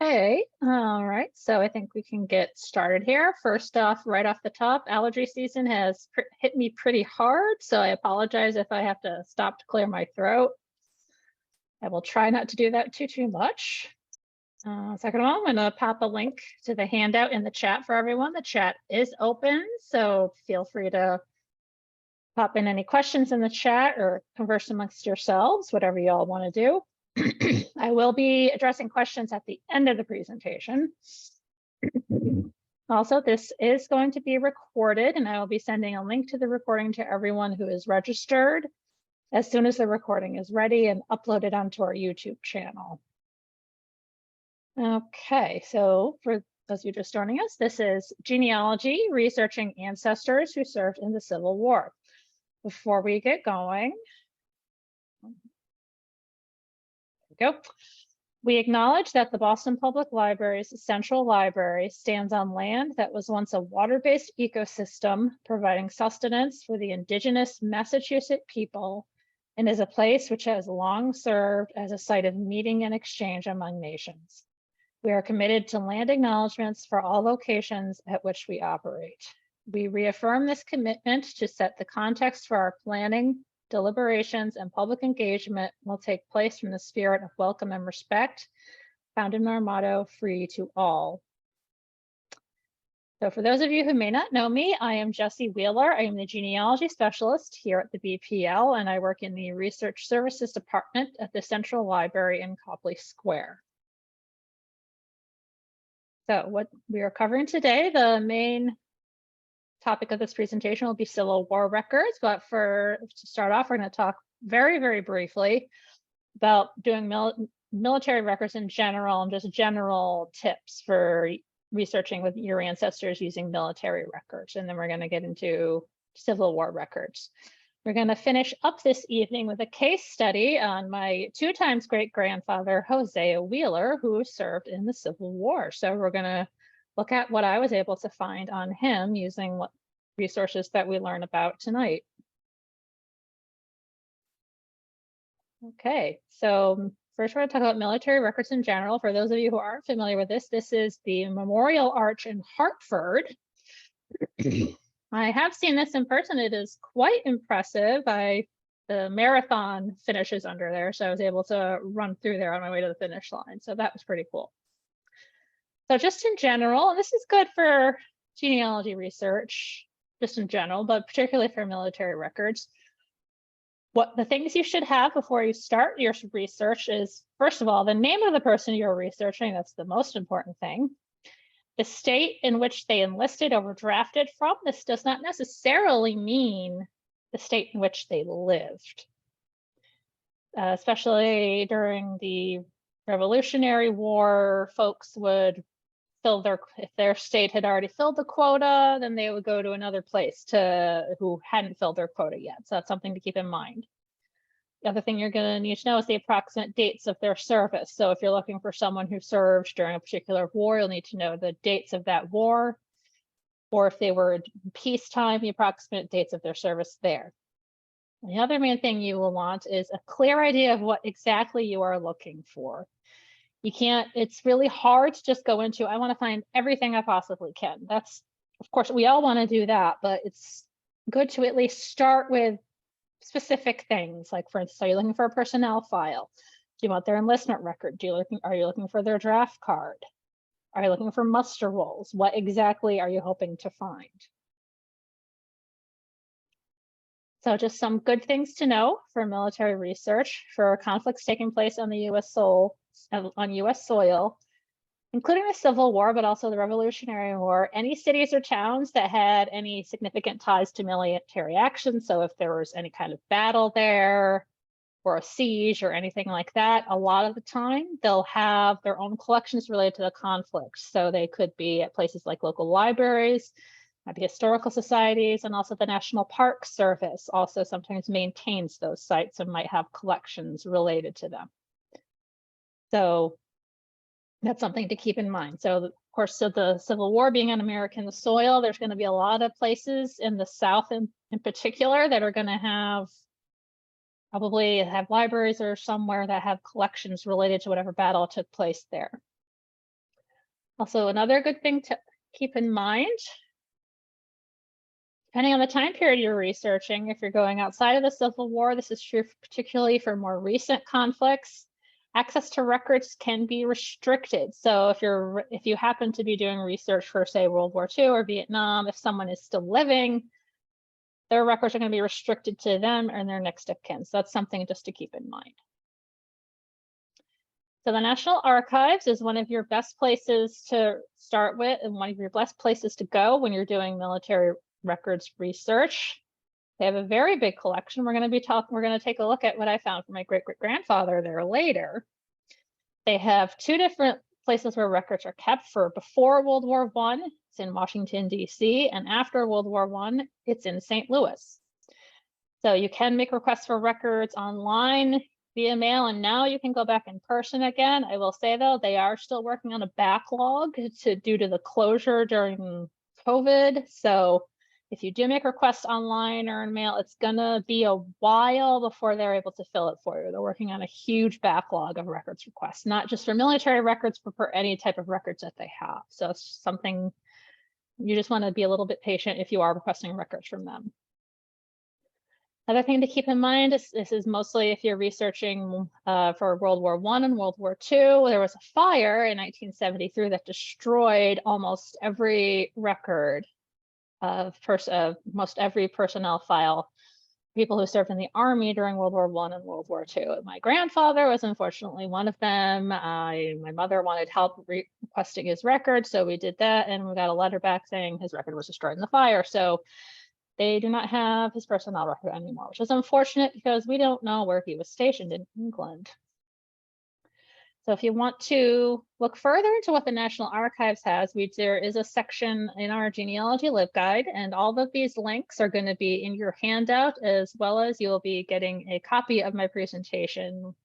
Okay, all right. So I think we can get started here. First off, right off the top, allergy season has hit me pretty hard, so I apologize if I have to stop to clear my throat. I will try not to do that too much. Second of all, I'm going to pop a link to the handout in the chat for everyone. The chat is open, so feel free to pop in any questions in the chat or converse amongst yourselves, whatever you all want to do. I will be addressing questions at the end of the presentation. Also, this is going to be recorded, and I will be sending a link to the recording to everyone who is registered as soon as the recording is ready and uploaded onto our YouTube channel. Okay, so for those of you just joining us, this is Genealogy, researching ancestors who served in the Civil War. Before we get going, go. We acknowledge that the Boston Public Library's Central Library stands on land that was once a water-based ecosystem, providing sustenance for the indigenous Massachusetts people, and is a place which has long served as a site of meeting and exchange among nations. We are committed to land acknowledgements for all locations at which we operate. We reaffirm this commitment to set the context for our planning, deliberations, and public engagement will take place from the spirit of welcome and respect, found in our motto, free to all. So for those of you who may not know me, I am Jessie Wheeler. I am the genealogy specialist here at the BPL, and I work in the Research Services Department at the Central Library in Copley Square. So what we are covering today, the main topic of this presentation will be Civil War records, but to start off, we're going to talk very briefly about doing military records in general and just general tips for researching with your ancestors using military records. And then we're going to get into Civil War records. We're going to finish up this evening with a case study on my 2 times great-grandfather, Hosea Wheeler, who served in the Civil War. So we're going to look at what I was able to find on him using what resources that we learn about tonight. Okay, so first we're going to talk about military records in general. For those of you who aren't familiar with this, this is the Memorial Arch in Hartford. I have seen this in person. It is quite impressive. The marathon finishes under there, so I was able to run through there on my way to the finish line. So that was pretty cool. So just in general, and this is good for genealogy research, just in general, but particularly for military records, what the things you should have before you start your research is, first of all, the name of the person you're researching. That's the most important thing. The state in which they enlisted or were drafted from. This does not necessarily mean the state in which they lived. Especially during the Revolutionary War, folks would if their state had already filled the quota, then they would go to another place who hadn't filled their quota yet. So that's something to keep in mind. The other thing you're going to need to know is the approximate dates of their service. So if you're looking for someone who served during a particular war, you'll need to know the dates of that war, or if they were in peacetime, the approximate dates of their service there. And the other main thing you will want is a clear idea of what exactly you are looking for. You can't, it's really hard to just go into, I want to find everything I possibly can. That's, of course, we all want to do that, but it's good to at least start with specific things. Like, for instance, are you looking for a personnel file? Do you want their enlistment record? Are you looking for their draft card? Are you looking for muster rolls? What exactly are you hoping to find? So just some good things to know for military research for conflicts taking place on the U.S. soil, including the Civil War, but also the Revolutionary War. Any cities or towns that had any significant ties to military action. So if there was any kind of battle there or a siege or anything like that, a lot of the time they'll have their own collections related to the conflict. So they could be at places like local libraries, the historical societies, and also the National Park Service also sometimes maintains those sites and might have collections related to them. So that's something to keep in mind. So of course, so the Civil War being on American soil, there's going to be a lot of places in the South in particular that are going to probably have libraries or somewhere that have collections related to whatever battle took place there. Also, another good thing to keep in mind, depending on the time period you're researching, if you're going outside of the Civil War, this is true particularly for more recent conflicts, access to records can be restricted. So if you happen to be doing research for, say, World War II or Vietnam, if someone is still living, their records are going to be restricted to them and their next of kin. So that's something just to keep in mind. So the National Archives is one of your best places to start with and one of your best places to go when you're doing military records research. They have a very big collection. We're going to take a look at what I found for my great-great-grandfather there later. They have two different places where records are kept. For before World War I, it's in Washington, D.C., and after World War I, it's in St. Louis. So you can make requests for records online via mail, and now you can go back in person again. I will say, though, they are still working on a backlog due to the closure during COVID. So if you do make requests online or in mail, it's gonna be a while before they're able to fill it for you. They're working on a huge backlog of records requests, not just for military records, but for any type of records that they have. So it's something you just want to be a little bit patient if you are requesting records from them. Another thing to keep in mind is this is mostly if you're researching for World War I and World War II. There was a fire in 1973 that destroyed almost every record of most every personnel file, people who served in the Army during World War I and World War II. My grandfather was unfortunately one of them. My mother wanted help requesting his record, so we did that, and we got a letter back saying his record was destroyed in the fire. So they do not have his personnel record anymore, which is unfortunate because we don't know where he was stationed in England. So if you want to look further into what the National Archives has, there is a section in our Genealogy LibGuide, and all of these links are going to be in your handout, as well as you'll be getting a copy of my presentation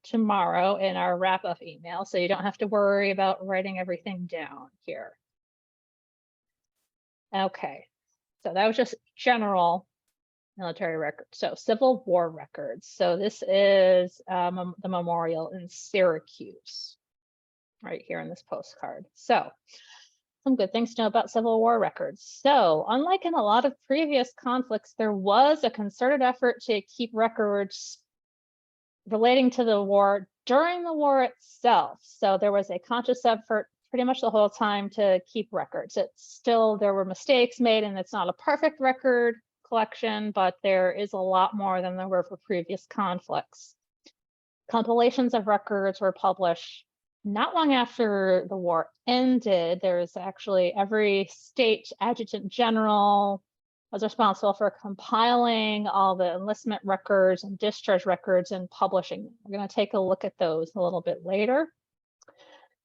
tomorrow in our wrap-up email, so you don't have to worry about writing everything down here. Okay. So that was just general military records. So Civil War records. So this is the memorial in Syracuse, right here in this postcard. So some good things to know about Civil War records. So unlike in a lot of previous conflicts, there was a concerted effort to keep records relating to the war during the war itself. So there was a conscious effort pretty much the whole time to keep records. There were mistakes made, and it's not a perfect record collection, but there is a lot more than there were for previous conflicts. Compilations of records were published not long after the war ended. There's actually every state adjutant general was responsible for compiling all the enlistment records and discharge records and publishing them. We're going to take a look at those a little bit later.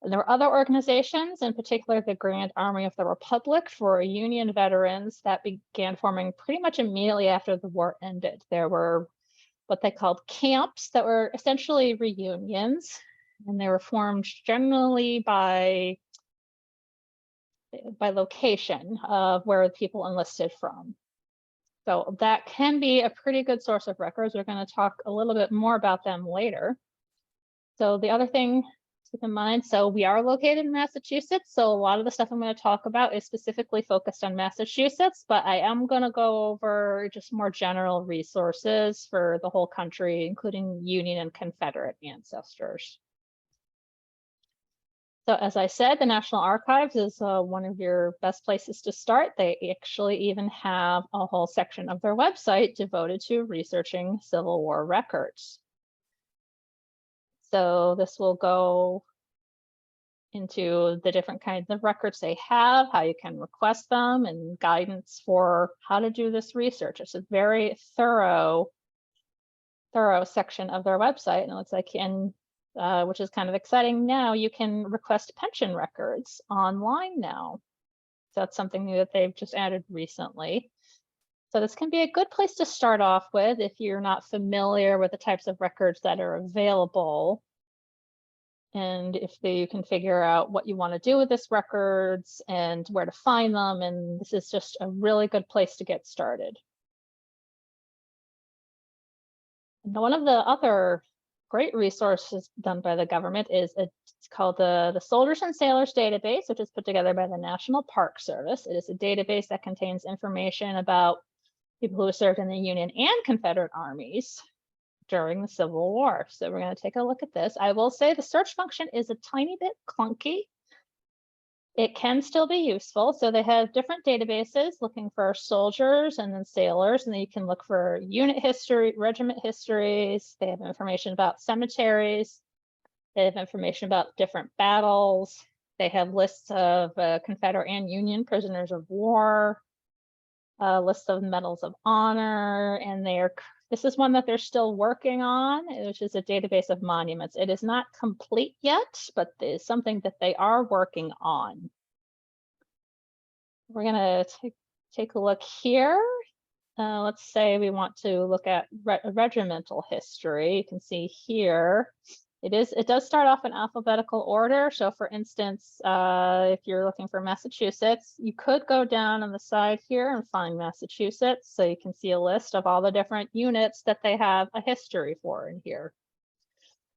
And there were other organizations, in particular the Grand Army of the Republic for Union veterans, that began forming pretty much immediately after the war ended. There were what they called camps that were essentially reunions, and they were formed generally by location of where people enlisted from. So that can be a pretty good source of records. We're going to talk a little bit more about them later. So the other thing keep in mind, so we are located in Massachusetts, so a lot of the stuff I'm going to talk about is specifically focused on Massachusetts, but I am going to go over just more general resources for the whole country, including Union and Confederate ancestors. So as I said, the National Archives is one of your best places to start. They actually even have a whole section of their website devoted to researching Civil War records. So this will go into the different kinds of records they have, how you can request them, and guidance for how to do this research. It's a very thorough section of their website, and it looks like, which is kind of exciting now, you can request pension records online now. So that's something new that they've just added recently. So this can be a good place to start off with if you're not familiar with the types of records that are available, and if you can figure out what you want to do with this records and where to find them. And this is just a really good place to get started. And one of the other great resource done by the government is it's called the Soldiers and Sailors Database, which is put together by the National Park Service. It is a database that contains information about people who served in the Union and Confederate armies during the Civil War. So we're going to take a look at this. I will say the search function is a tiny bit clunky. It can still be useful. So they have different databases looking for soldiers and then sailors, and then you can look for unit history, regiment histories. They have information about cemeteries. They have information about different battles. They have lists of Confederate and Union prisoners of war, lists of medals of honor, and this is one that they're still working on, which is a database of monuments. It is not complete yet, but it's something that they are working on. We're going to take a look here. Let's say we want to look at regimental history. You can see here, it does start off in alphabetical order. So for instance, if you're looking for Massachusetts, you could go down on the side here and find Massachusetts. So you can see a list of all the different units that they have a history for in here.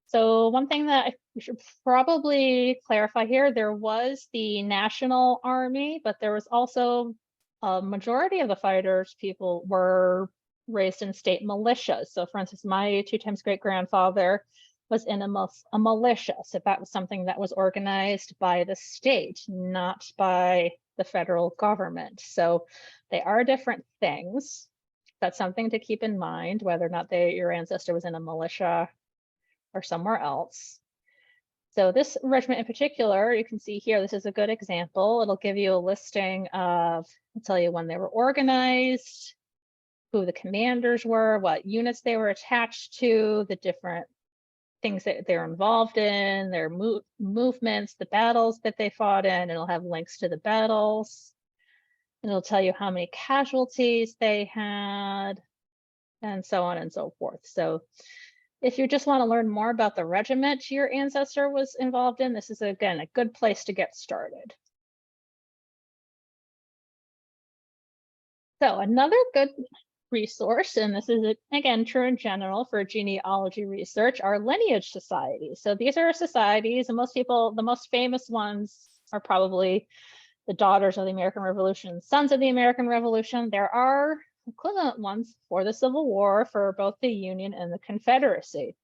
So one thing that we should probably clarify here, there was the National Army, but there was also a majority of the fighters, people were raised in state militias. So for instance, my 2 times great-grandfather was in a militia. So that was something that was organized by the state, not by the federal government. So they are different things. That's something to keep in mind, whether or not your ancestor was in a militia or somewhere else. So this regiment in particular, you can see here, this is a good example. It'll give you a listing of, it'll tell you when they were organized, who the commanders were, what units they were attached to, the different things that they're involved in, their movements, the battles that they fought in. It'll have links to the battles. And it'll tell you how many casualties they had, and so on and so forth. So if you just want to learn more about the regiment your ancestor was involved in, this is, again, a good place to get started. So another good resource, and this is again true in general for genealogy research, are lineage societies. So these are societies, and most people, the most famous ones are probably the Daughters of the American Revolution, Sons of the American Revolution. There are equivalent ones for the Civil War for both the Union and the Confederacy.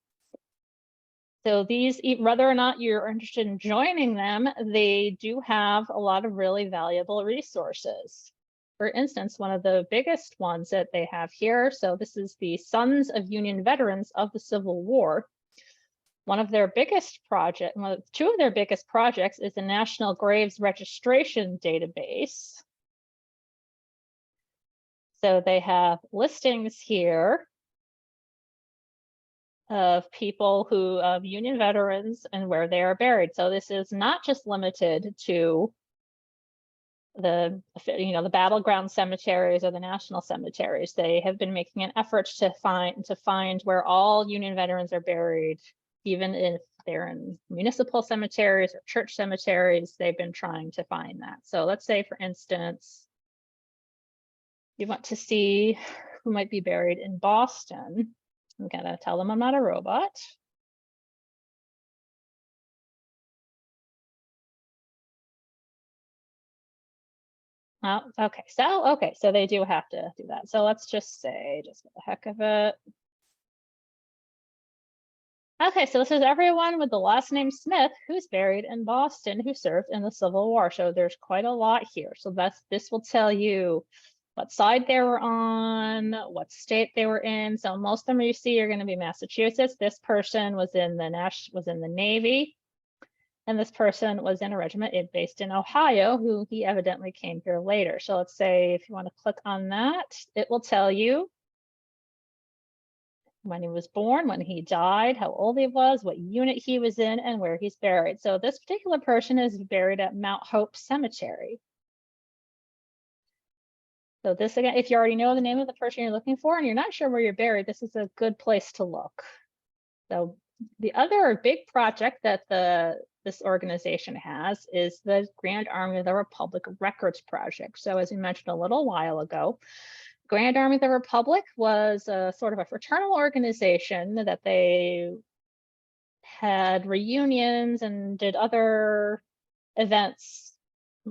So these, whether or not you're interested in joining them, they do have a lot of really valuable resources. For instance, one of the biggest ones that they have here, so this is the Sons of Union Veterans of the Civil War. One of their biggest projects, two of their biggest projects is the National Graves Registration Database. So they have listings here of people of Union veterans and where they are buried. So this is not just limited to the battleground cemeteries or the national cemeteries. They have been making an effort to find where all Union veterans are buried, even if they're in municipal cemeteries or church cemeteries. They've been trying to find that. So let's say, for instance, you want to see who might be buried in Boston. I'm gonna tell them I'm not a robot. Oh, okay, so they do have to do that. So let's just say, just for the heck of it. Okay, so this is everyone with the last name Smith who's buried in Boston who served in the Civil War. So there's quite a lot here. So this will tell you what side they were on, what state they were in. So most of them you see are going to be Massachusetts. This person was in the Navy, and this person was in a regiment based in Ohio, who he evidently came here later. So let's say if you want to click on that, it will tell you when he was born, when he died, how old he was, what unit he was in, and where he's buried. So this particular person is buried at Mount Hope Cemetery. So this, again, if you already know the name of the person you're looking for and you're not sure where you're buried, this is a good place to look. So the other big project that this organization has is the Grand Army of the Republic Records Project. So as we mentioned a little while ago, Grand Army of the Republic was a sort of a fraternal organization that they had reunions and did other events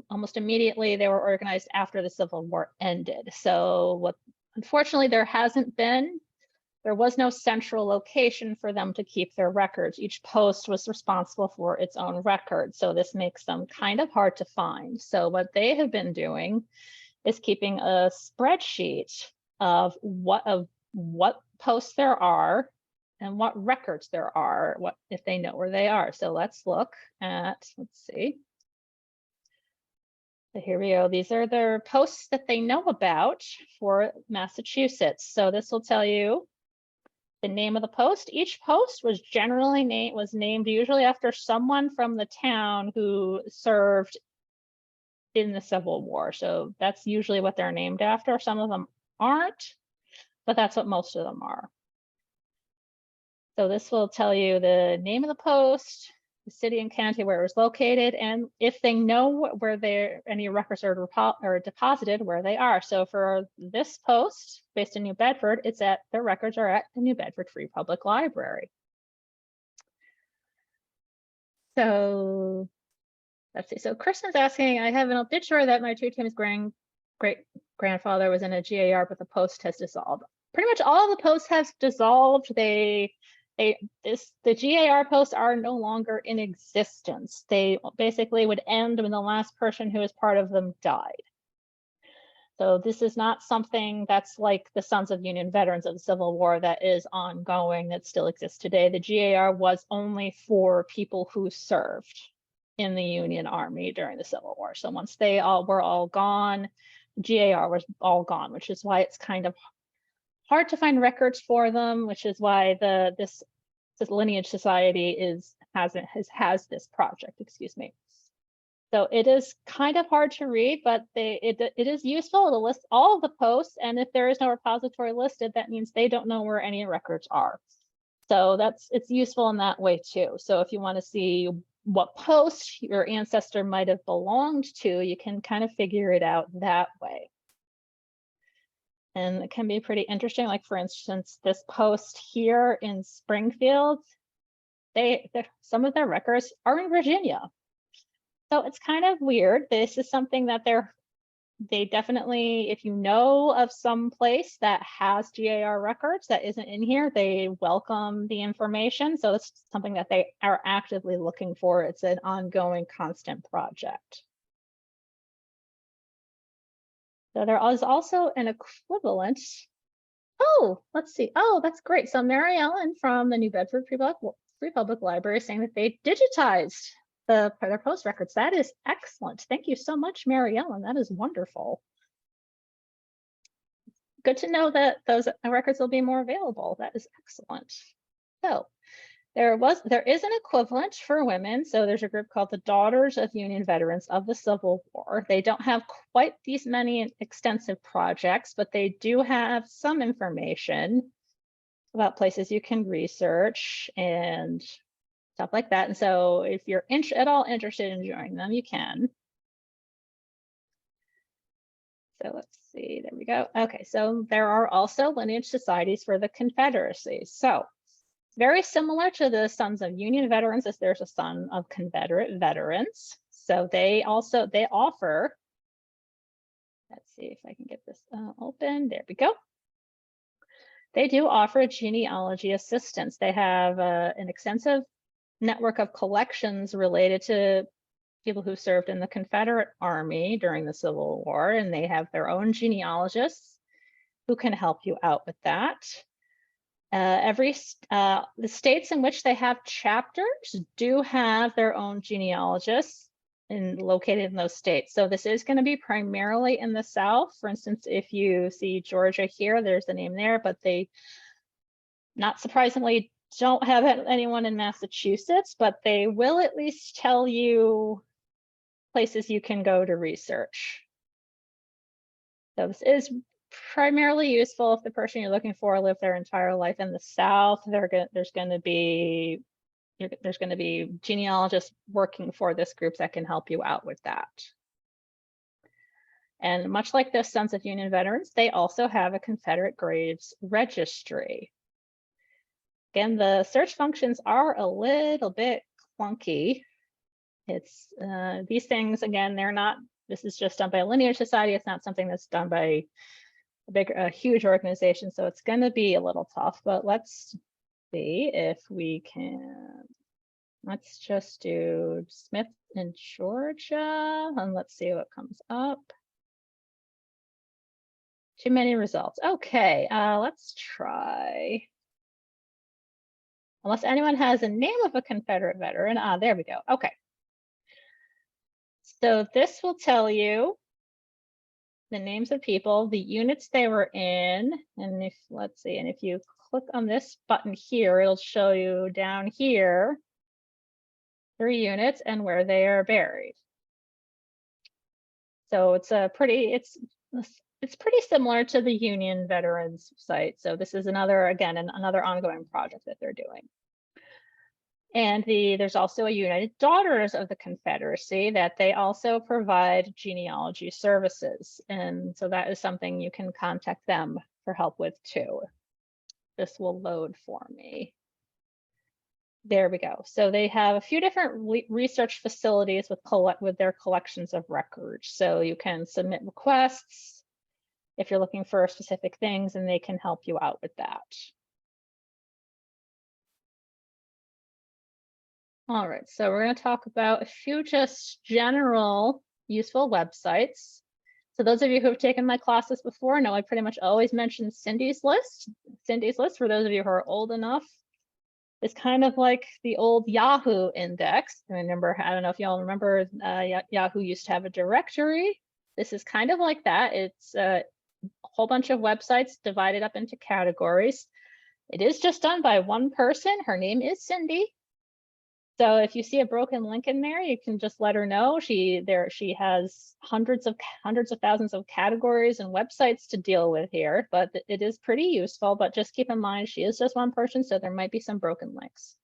almost immediately. They were organized after the Civil War ended. So unfortunately, there was no central location for them to keep their records. Each post was responsible for its own record. So this makes them kind of hard to find. So what they have been doing is keeping a spreadsheet of what posts there are and what records there are, if they know where they are. So let's look at, let's see. So here we go. These are the posts that they know about for Massachusetts. So this will tell you the name of the post. Each post was generally named usually after someone from the town who served in the Civil War. So that's usually what they're named after. Some of them aren't, but that's what most of them are. So this will tell you the name of the post, the city and county where it was located, and if they know where any records are deposited, where they are. So for this post based in New Bedford, their records are at the New Bedford Free Public Library. So let's see. So Kristen's asking, I have an obituary that my two Tim's great-grandfather was in a GAR, but the post has dissolved. Pretty much all the posts have dissolved. The GAR posts are no longer in existence. They basically would end when the last person who was part of them died. So this is not something that's like the Sons of Union Veterans of the Civil War that is ongoing, that still exists today. The GAR was only for people who served in the Union Army during the Civil War. So once they were all gone, GAR was all gone, which is why it's kind of hard to find records for them, which is why this Lineage Society has this project, excuse me. So it is kind of hard to read, but it is useful to list all of the posts. And if there is no repository listed, that means they don't know where any records are. So it's useful in that way too. So if you want to see what post your ancestor might have belonged to, you can kind of figure it out that way. And it can be pretty interesting. Like for instance, this post here in Springfield, some of their records are in Virginia. So it's kind of weird. This is something that they definitely, if you know of some place that has GAR records that isn't in here, they welcome the information. So it's something that they are actively looking for. It's an ongoing, constant project. So there is also an equivalent. Oh, let's see. Oh, that's great. So Mary Ellen from the New Bedford Free Public Library is saying that they digitized their post records. That is excellent. Thank you so much, Mary Ellen. That is wonderful. Good to know that those records will be more available. That is excellent. So there is an equivalent for women. So there's a group called the Daughters of Union Veterans of the Civil War. They don't have quite these many extensive projects, but they do have some information about places you can research and stuff like that. And so if you're at all interested in joining them, you can. So let's see, there we go. Okay, so there are also lineage societies for the Confederacy. So very similar to the Sons of Union Veterans, as there's a Son of Confederate Veterans. So they offer, let's see if I can get this open. There we go. They do offer genealogy assistance. They have an extensive network of collections related to people who served in the Confederate Army during the Civil War, and they have their own genealogists who can help you out with that. The states in which they have chapters do have their own genealogists located in those states. So this is going to be primarily in the South. For instance, if you see Georgia here, there's the name there, but they, not surprisingly, don't have anyone in Massachusetts, but they will at least tell you places you can go to research. So this is primarily useful if the person you're looking for lived their entire life in the South. There's going to be genealogists working for this group that can help you out with that. And much like the Sons of Union Veterans, they also have a Confederate Graves Registry. Again, the search functions are a little bit clunky. It's these things, again, this is just done by a lineage society. It's not something that's done by a huge organization. So it's going to be a little tough, but let's see if we can. Let's just do Smith in Georgia and let's see what comes up. Too many results. Okay, let's try. Unless anyone has a name of a Confederate veteran. There we go. Okay. So this will tell you the names of people, the units they were in, and if, let's see, and if you click on this button here, it'll show you down here 3 units and where they are buried. So it's it's pretty similar to the Union Veterans site. So this is another ongoing project that they're doing. And there's also a United Daughters of the Confederacy that they also provide genealogy services. And so that is something you can contact them for help with too. This will load for me. There we go. So they have a few different research facilities with their collections of records. So you can submit requests if you're looking for specific things, and they can help you out with that. All right, so we're going to talk about a few just general useful websites. So those of you who have taken my classes before know I pretty much always mention Cindy's List. Cindy's List, for those of you who are old enough, is kind of like the old Yahoo index. I don't know if y'all remember, Yahoo used to have a directory. This is kind of like that. It's a whole bunch of websites divided up into categories. It is just done by one person. Her name is Cindy. So if you see a broken link in there, you can just let her know. She has hundreds of thousands of categories and websites to deal with here, but it is pretty useful. But just keep in mind, she is just one person, so there might be some broken links.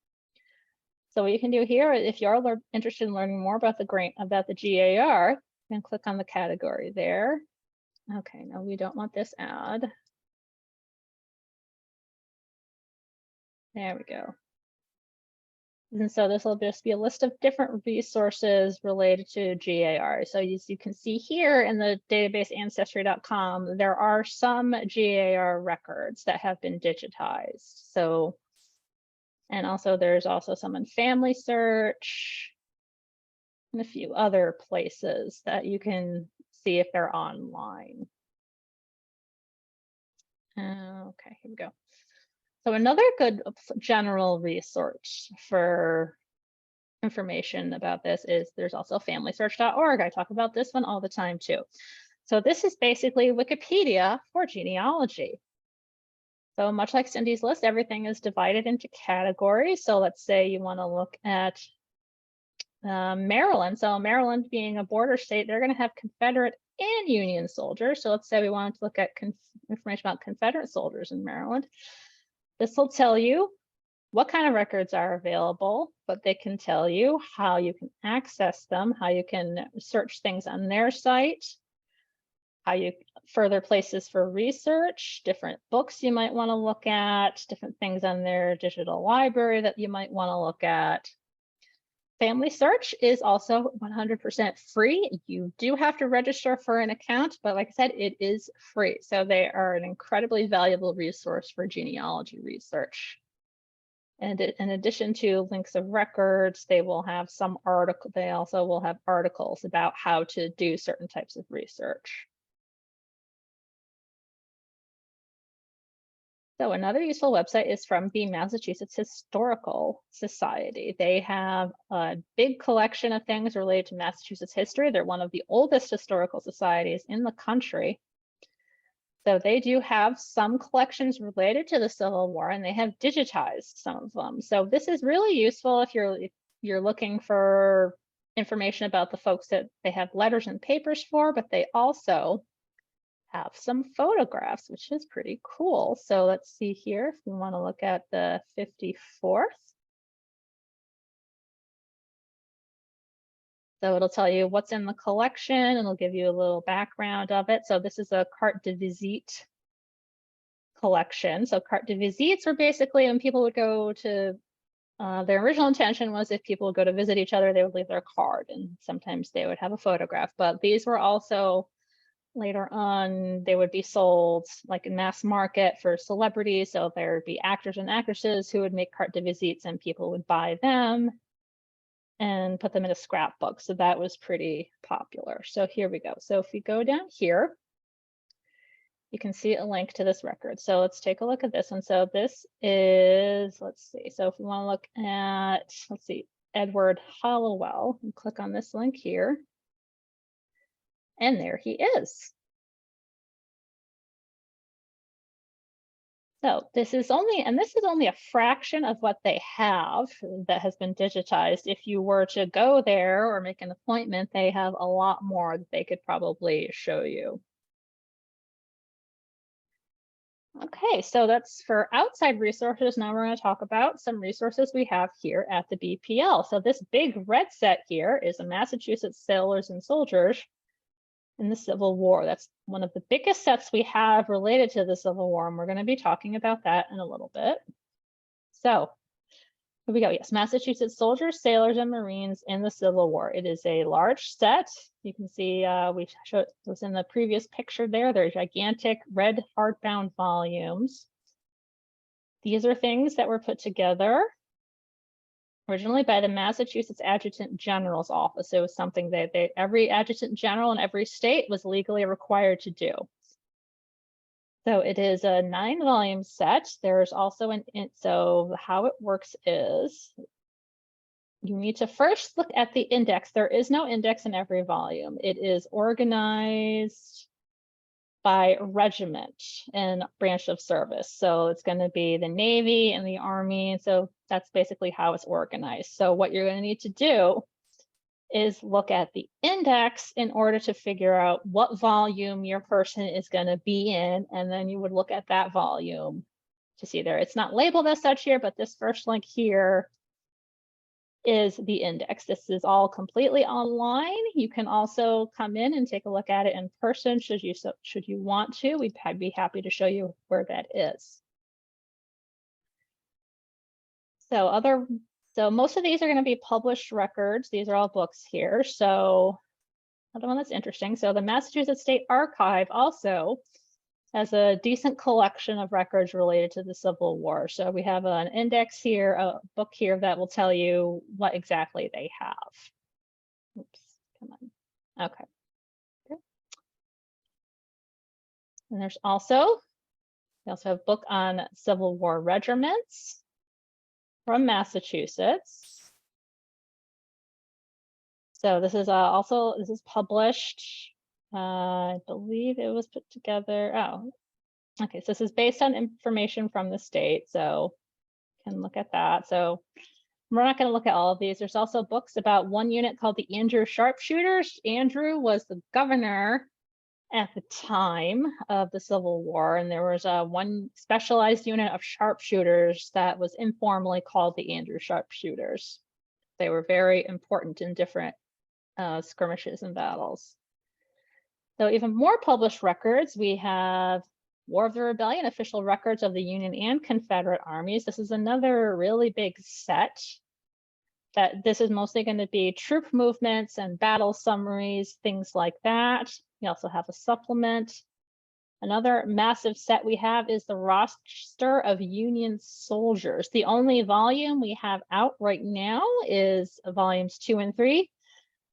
So what you can do here, if you are interested in learning more about the GAR, you can click on the category there. Okay, no, we don't want this ad. There we go. And so this will just be a list of different resources related to GAR. So as you can see here in the database ancestry.com, there are some GAR records that have been digitized. So, and also there's also some in Family Search and a few other places that you can see if they're online. Okay, here we go. So another good general resource for information about this is there's also familysearch.org. I talk about this one all the time too. So this is basically Wikipedia for genealogy. So much like Cindy's List, everything is divided into categories. So let's say you want to look at Maryland. So Maryland being a border state, they're going to have Confederate and Union soldiers. So let's say we wanted to look at information about Confederate soldiers in Maryland. This will tell you what kind of records are available, but they can tell you how you can access them, how you can search things on their site, further places for research, different books you might want to look at, different things on their digital library that you might want to look at. Family Search is also 100% free. You do have to register for an account, but like I said, it is free. So they are an incredibly valuable resource for genealogy research. And in addition to links of records, they will have they also will have articles about how to do certain types of research. So another useful website is from the Massachusetts Historical Society. They have a big collection of things related to Massachusetts history. They're one of the oldest historical societies in the country. So they do have some collections related to the Civil War, and they have digitized some of them. So this is really useful if you're looking for information about the folks that they have letters and papers for, but they also have some photographs, which is pretty cool. So let's see here if we want to look at the 54th. So it'll tell you what's in the collection, and it'll give you a little background of it. So this is a carte de visite collection. So carte de visites were basically when people would go to, their original intention was if people would go to visit each other, they would leave their card, and sometimes they would have a photograph. But these were also later on, they would be sold like in mass market for celebrities. So there would be actors and actresses who would make carte de visites, and people would buy them and put them in a scrapbook. So that was pretty popular. So here we go. So if we go down here, you can see a link to this record. So let's take a look at this one. So this is, let's see. So if we want to look at, let's see, Edward Hollowell, and click on this link here. And there he is. So this is only a fraction of what they have that has been digitized. If you were to go there or make an appointment, they have a lot more that they could probably show you. Okay, so that's for outside resources. Now we're going to talk about some resources we have here at the BPL. So this big red set here is a Massachusetts Sailors and Soldiers in the Civil War. That's one of the biggest sets we have related to the Civil War, and we're going to be talking about that in a little bit. So here we go. Yes, Massachusetts Soldiers, Sailors, and Marines in the Civil War. It is a large set. You can see we showed this in the previous picture there. They're gigantic red hardbound volumes. These are things that were put together originally by the Massachusetts Adjutant General's Office. It was something that every Adjutant General in every state was legally required to do. So it is a 9-volume set. There's also so how it works is you need to first look at the index. There is no index in every volume. It is organized by regiment and branch of service. So it's going to be the Navy and the Army. So that's basically how it's organized. So what you're going to need to do is look at the index in order to figure out what volume your person is going to be in. And then you would look at that volume to see there. It's not labeled as such here, but this first link here is the index. This is all completely online. You can also come in and take a look at it in person should you want to. I'd be happy to show you where that is. So most of these are going to be published records. These are all books here. So another one that's interesting. So the Massachusetts State Archive also has a decent collection of records related to the Civil War. So we have an index here, a book here that will tell you what exactly they have. Oops, come on. Okay. And we also have a book on Civil War regiments from Massachusetts. So this is this is published. I believe it was put together. Oh, okay. So this is based on information from the state. So you can look at that. So we're not going to look at all of these. There's also books about one unit called the Andrew Sharpshooters. Andrew was the governor at the time of the Civil War, and there was one specialized unit of sharpshooters that was informally called the Andrew Sharpshooters. They were very important in different skirmishes and battles. So even more published records, we have War of the Rebellion, official records of the Union and Confederate armies. This is another really big set. This is mostly going to be troop movements and battle summaries, things like that. We also have a supplement. Another massive set we have is the roster of Union soldiers. The only volume we have out right now is volumes 2 and 3,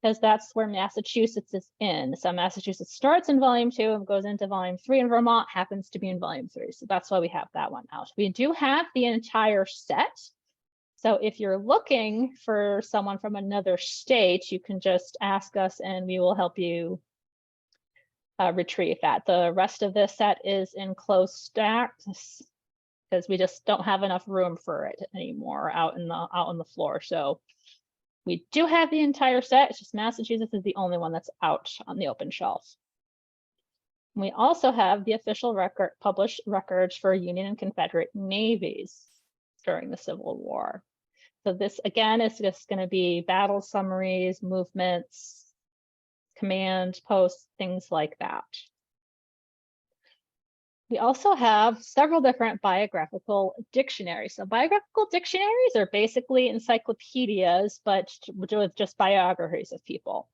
because that's where Massachusetts is in. So Massachusetts starts in volume 2 and goes into volume 3, and Vermont happens to be in volume 3. So that's why we have that one out. We do have the entire set. So if you're looking for someone from another state, you can just ask us and we will help you retrieve that. The rest of this set is in closed stacks because we just don't have enough room for it anymore out on the floor. So we do have the entire set. It's just Massachusetts is the only one that's out on the open shelf. We also have the official published records for Union and Confederate navies during the Civil War. So this, again, is just going to be battle summaries, movements, command posts, things like that. We also have several different biographical dictionaries. So biographical dictionaries are basically encyclopedias, but with just biographies of people.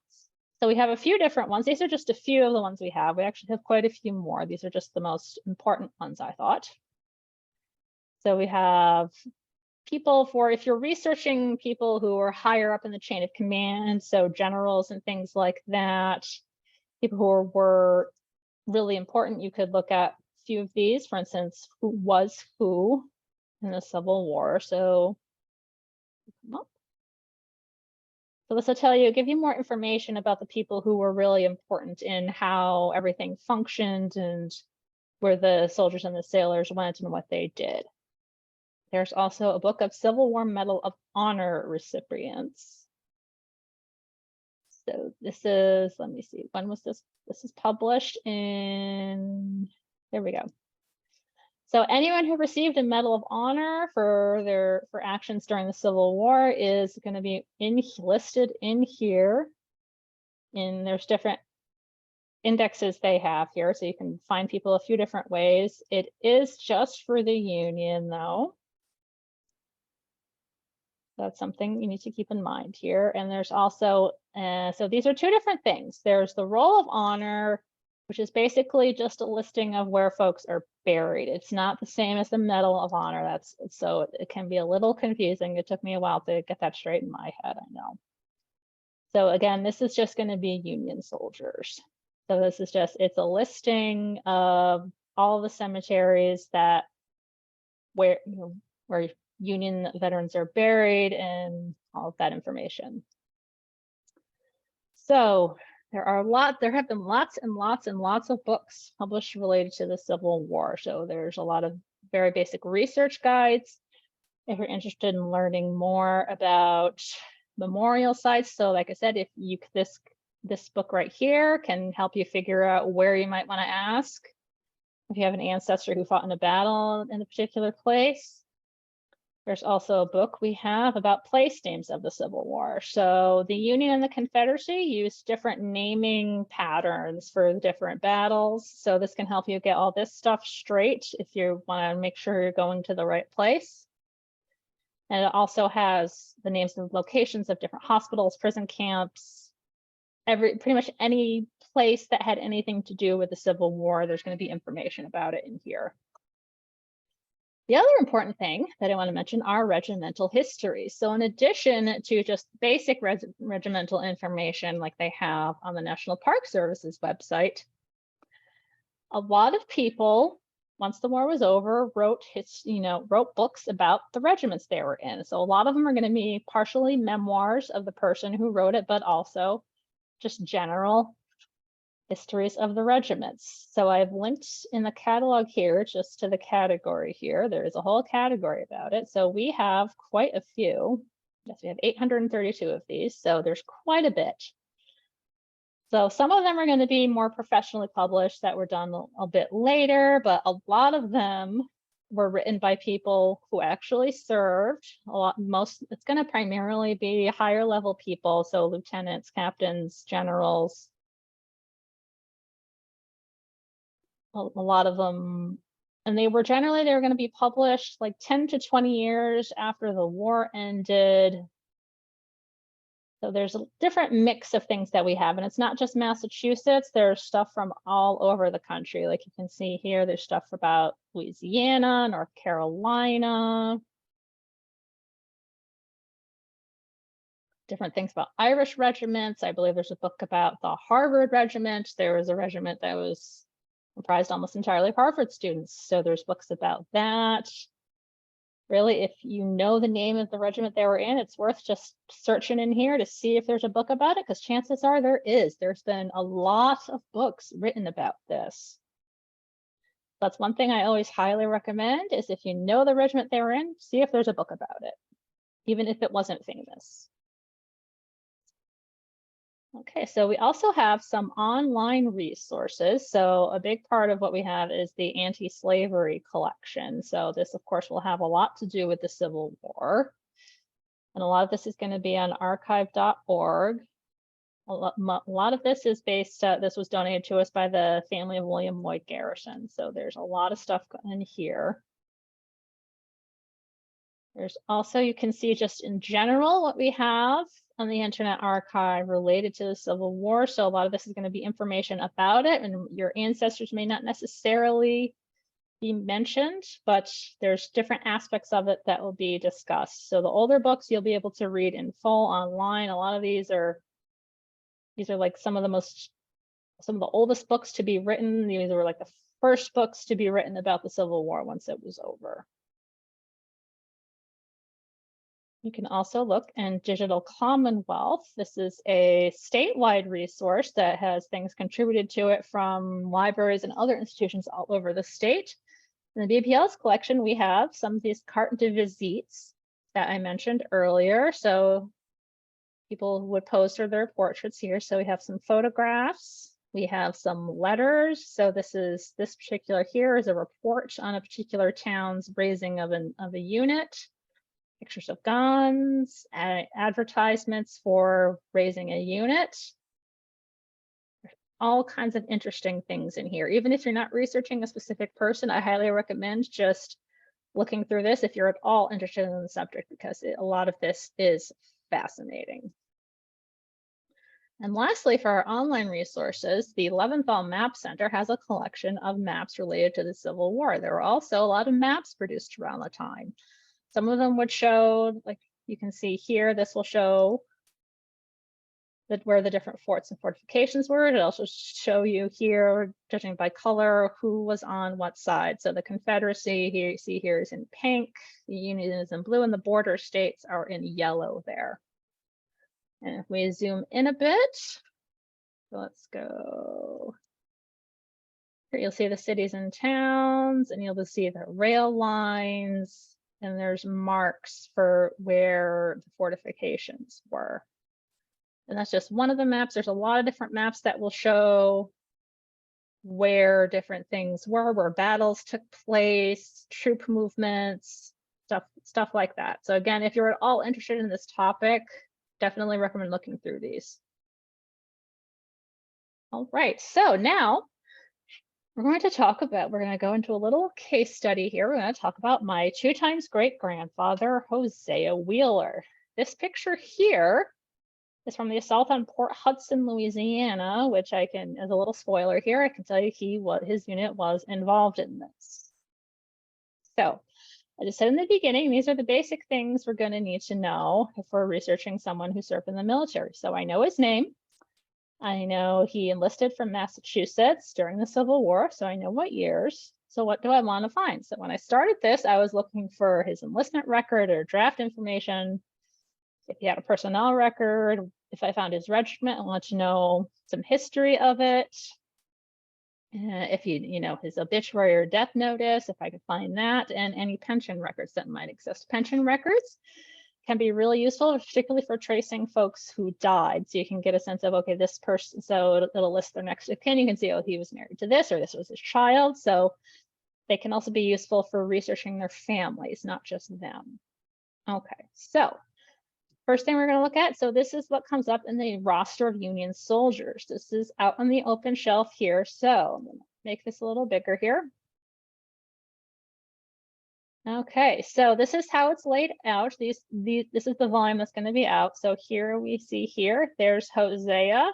So we have a few different ones. These are just a few of the ones we have. We actually have quite a few more. These are just the most important ones, I thought. So we have people for, if you're researching people who are higher up in the chain of command, so generals and things like that, people who were really important, you could look at a few of these. For instance, who was who in the Civil War. So this will tell you, give you more information about the people who were really important in how everything functioned and where the soldiers and the sailors went and what they did. There's also a book of Civil War Medal of Honor recipients. So this is, let me see, when was this? This is published in, there we go. So anyone who received a Medal of Honor for actions during the Civil War is going to be listed in here. And there's different indexes they have here, so you can find people a few different ways. It is just for the Union, though. That's something you need to keep in mind here. And there's also, so these are two different things. There's the Roll of Honor, which is basically just a listing of where folks are buried. It's not the same as the Medal of Honor. So it can be a little confusing. It took me a while to get that straight in my head, I know. So again, this is just going to be Union soldiers. So this is just, it's a listing of all the cemeteries that where Union veterans are buried and all of that information. So there have been lots and lots and lots of books published related to the Civil War. So there's a lot of very basic research guides if you're interested in learning more about memorial sites. So like I said, if you, this book right here can help you figure out where you might want to ask if you have an ancestor who fought in a battle in a particular place. There's also a book we have about place names of the Civil War. So the Union and the Confederacy used different naming patterns for the different battles. So this can help you get all this stuff straight if you want to make sure you're going to the right place. And it also has the names and locations of different hospitals, prison camps, pretty much any place that had anything to do with the Civil War, there's going to be information about it in here. The other important thing that I want to mention are regimental histories. So in addition to just basic regimental information like they have on the National Park Service's website, a lot of people, once the war was over, wrote books about the regiments they were in. So a lot of them are going to be partially memoirs of the person who wrote it, but also just general histories of the regiments. So I've linked in the catalog here just to the category here. There is a whole category about it. So we have quite a few. Yes, we have 832 of these. So there's quite a bit. So some of them are going to be more professionally published that were done a bit later, but a lot of them were written by people who actually served. It's going to primarily be higher level people. So lieutenants, captains, generals. A lot of them, and they were going to be published like 10 to 20 years after the war ended. So there's a different mix of things that we have, and it's not just Massachusetts. There's stuff from all over the country. Like you can see here, there's stuff about Louisiana, North Carolina, different things about Irish regiments. I believe there's a book about the Harvard Regiment. There was a regiment that was comprised almost entirely of Harvard students. So there's books about that. Really, if you know the name of the regiment they were in, it's worth just searching in here to see if there's a book about it, because chances are there is. There's been a lot of books written about this. That's one thing I always highly recommend, is if you know the regiment they were in, see if there's a book about it, even if it wasn't famous. Okay, so we also have some online resources. So a big part of what we have is the anti-slavery collection. So this, of course, will have a lot to do with the Civil War. And a lot of this is going to be on archive.org. A lot of this is based, this was donated to us by the family of William Lloyd Garrison. So there's a lot of stuff in here. There's also, you can see just in general what we have on the Internet Archive related to the Civil War. So a lot of this is going to be information about it, and your ancestors may not necessarily be mentioned, but there's different aspects of it that will be discussed. So the older books you'll be able to read in full online. A lot of these are like some of the oldest books to be written. These were like the first books to be written about the Civil War once it was over. You can also look in Digital Commonwealth. This is a statewide resource that has things contributed to it from libraries and other institutions all over the state. In the BPL's collection, we have some of these cartes de visites that I mentioned earlier. So people would pose for their portraits here. So we have some photographs. We have some letters. So this particular here is a report on a particular town's raising of a unit. Pictures of guns, advertisements for raising a unit. All kinds of interesting things in here. Even if you're not researching a specific person, I highly recommend just looking through this if you're at all interested in the subject, because a lot of this is fascinating. And lastly, for our online resources, the Leventhal Map Center has a collection of maps related to the Civil War. There were also a lot of maps produced around the time. Some of them would show, like you can see here, this will show where the different forts and fortifications were. It'll also show you here, judging by color, who was on what side. So the Confederacy, here you see here, is in pink, the Union is in blue, and the border states are in yellow there. And if we zoom in a bit, so let's go. Here you'll see the cities and towns, and you'll see the rail lines, and there's marks for where the fortifications were. And that's just one of the maps. There's a lot of different maps that will show where different things were, where battles took place, troop movements, stuff like that. So again, if you're at all interested in this topic, definitely recommend looking through these. All right, so now we're going to go into a little case study here. We're going to talk about my 2 times great-grandfather, Hosea Wheeler. This picture here is from the assault on Port Hudson, Louisiana, which I can, as a little spoiler here, I can tell you his unit was involved in this. So I just said in the beginning, these are the basic things we're going to need to know if we're researching someone who served in the military. So I know his name. I know he enlisted from Massachusetts during the Civil War, so I know what years. So what do I want to find? So when I started this, I was looking for his enlistment record or draft information. If he had a personnel record, if I found his regiment, I want to know some history of it. If his obituary or death notice, if I could find that, and any pension records that might exist. Pension records can be really useful, particularly for tracing folks who died. So you can get a sense of, okay, this person, so it'll list their next of kin. You can see, oh, he was married to this, or this was his child. So they can also be useful for researching their families, not just them. Okay, so first thing we're going to look at, so this is what comes up in the roster of Union soldiers. This is out on the open shelf here. So I'm going to make this a little bigger here. Okay, so this is how it's laid out. This is the volume that's going to be out. So here we see here, there's Hosea.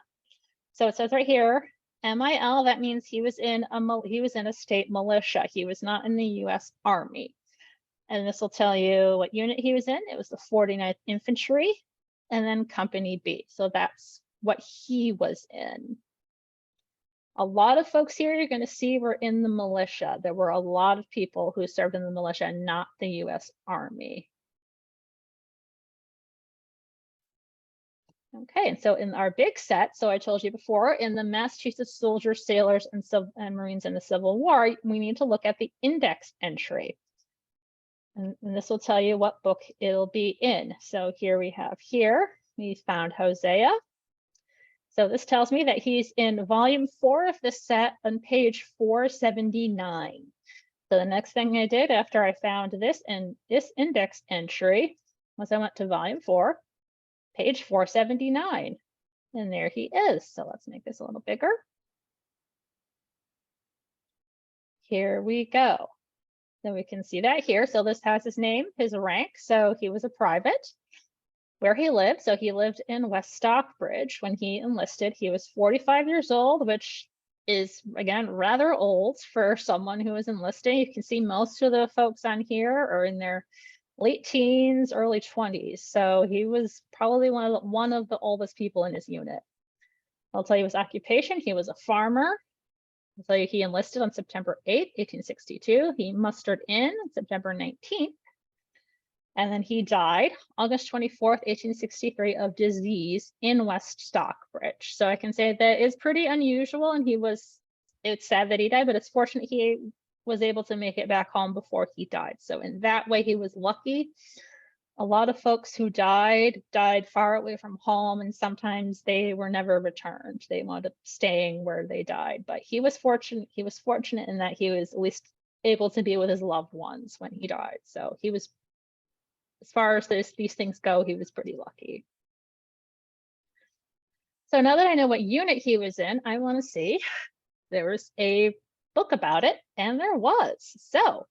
So it says right here, MIL. That means he was in a state militia. He was not in the U.S. Army. And this will tell you what unit he was in. It was the 49th Infantry, and then Company B. So that's what he was in. A lot of folks here you're going to see were in the militia. There were a lot of people who served in the militia, not the U.S. Army. Okay, and so in our big set, so I told you before, in the Massachusetts soldiers, sailors, and Marines in the Civil War, we need to look at the index entry. And this will tell you what book it'll be in. So here we found Hosea. So this tells me that he's in volume 4 of this set on page 479. So the next thing I did after I found this index entry was I went to volume 4, page 479. And there he is. So let's make this a little bigger. Here we go. So we can see that here. So this has his name, his rank. So he was a private. Where he lived. So he lived in West Stockbridge when he enlisted. He was 45 years old, which is, again, rather old for someone who was enlisting. You can see most of the folks on here are in their late teens, early 20s. So he was probably one of the oldest people in his unit. I'll tell you his occupation. He was a farmer. I'll tell you he enlisted on September 8, 1862. He mustered in September 19th. And then he died August 24th, 1863 of disease in West Stockbridge. So I can say that is pretty unusual. And it's sad that he died, but it's fortunate he was able to make it back home before he died. So in that way, he was lucky. A lot of folks who died far away from home, and sometimes they were never returned. They wound up staying where they died. But he was fortunate. He was fortunate in that he was at least able to be with his loved ones when he died. So he was, as far as these things go, he was pretty lucky. So now that I know what unit he was in, I want to see. There was a book about it, and there was. So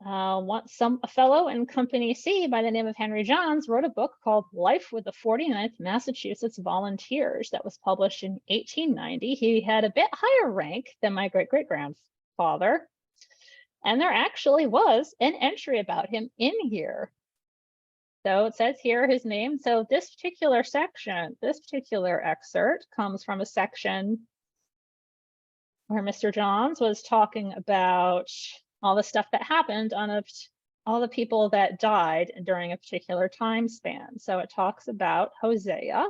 a fellow in Company C by the name of Henry Johns wrote a book called Life with the 49th Massachusetts Volunteers that was published in 1890. He had a bit higher rank than my great-great-grandfather. And there actually was an entry about him in here. So it says here his name. So this particular section, this particular excerpt comes from a section where Mr. Johns was talking about all the stuff that happened on all the people that died during a particular time span. So it talks about Hosea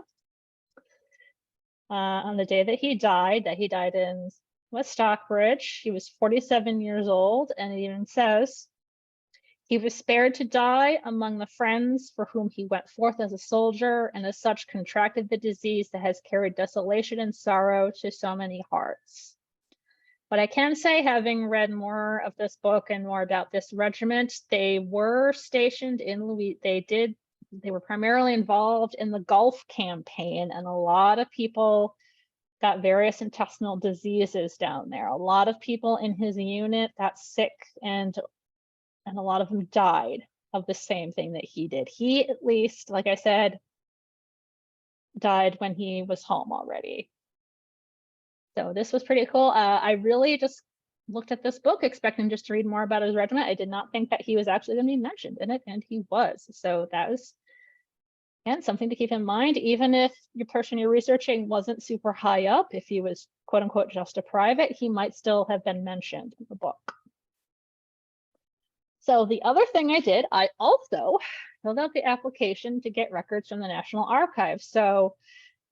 on the day that he died in West Stockbridge. He was 47 years old, and it even says, he was spared to die among the friends for whom he went forth as a soldier, and as such contracted the disease that has carried desolation and sorrow to so many hearts. But I can say, having read more of this book and more about this regiment, they were stationed in Louisiana. They were primarily involved in the Gulf campaign, and a lot of people got various intestinal diseases down there. A lot of people in his unit got sick, and a lot of them died of the same thing that he did. He, at least, like I said, died when he was home already. So this was pretty cool. I really just looked at this book expecting just to read more about his regiment. I did not think that he was actually going to be mentioned in it, and he was. So that was, again, something to keep in mind. Even if your person you're researching wasn't super high up, if he was quote unquote just a private, he might still have been mentioned in the book. So the other thing I did, I also filled out the application to get records from the National Archives. So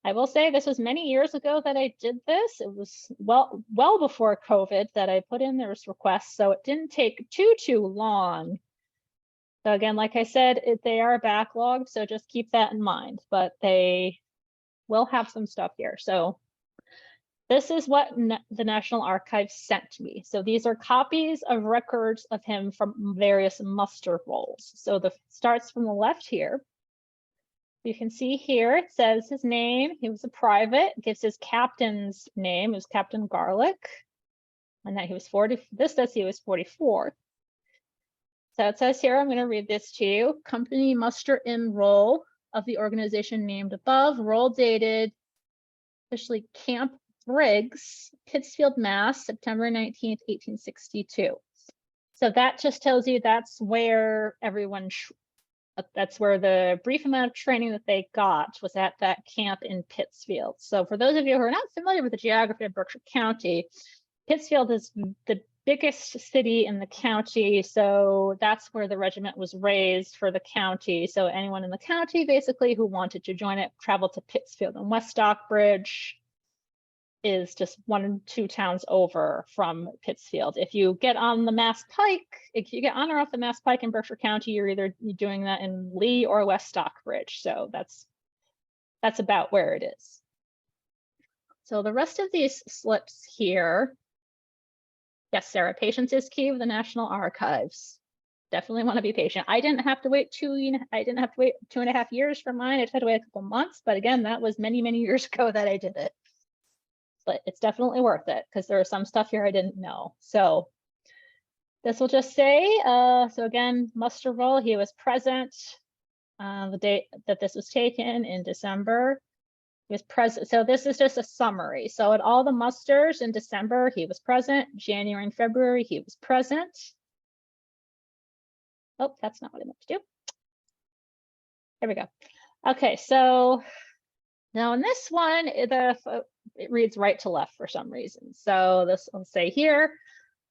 I will say this was many years ago that I did this. It was well before COVID that I put in this request, so it didn't take too long. So again, like I said, they are backlogged, so just keep that in mind, but they will have some stuff here. So this is what the National Archives sent me. So these are copies of records of him from various muster rolls. So starts from the left here. You can see here, it says his name. He was a private, gives his captain's name. It was Captain Garlick, and that he was 40. This says he was 44. So it says here, I'm going to read this to you. Company muster in roll of the organization named above, roll dated, officially Camp Briggs, Pittsfield, Mass, September 19th, 1862. So that just tells you that's where that's where the brief amount of training that they got was at that camp in Pittsfield. So for those of you who are not familiar with the geography of Berkshire County, Pittsfield is the biggest city in the county. So that's where the regiment was raised for the county. So anyone in the county basically who wanted to join it traveled to Pittsfield, and West Stockbridge is just 1 or 2 towns over from Pittsfield. If you get on the Mass Pike, if you get on or off the Mass Pike in Berkshire County, you're either doing that in Lee or West Stockbridge. So that's about where it is. So the rest of these slips here, yes, Sarah, patience is key with the National Archives. definitely want to be patient. I didn't have to wait 2.5 years for mine. I just had to wait a couple months. But again, that was many, many years ago that I did it. But it's definitely worth it because there was some stuff here I didn't know. So this will just say, so again, muster roll, he was present the date that this was taken in December. He was present. So this is just a summary. So at all the musters in December, he was present. January and February, he was present. Oh, that's not what I meant to do. There we go. Okay, so now in this one, it reads right to left for some reason. So this will say here,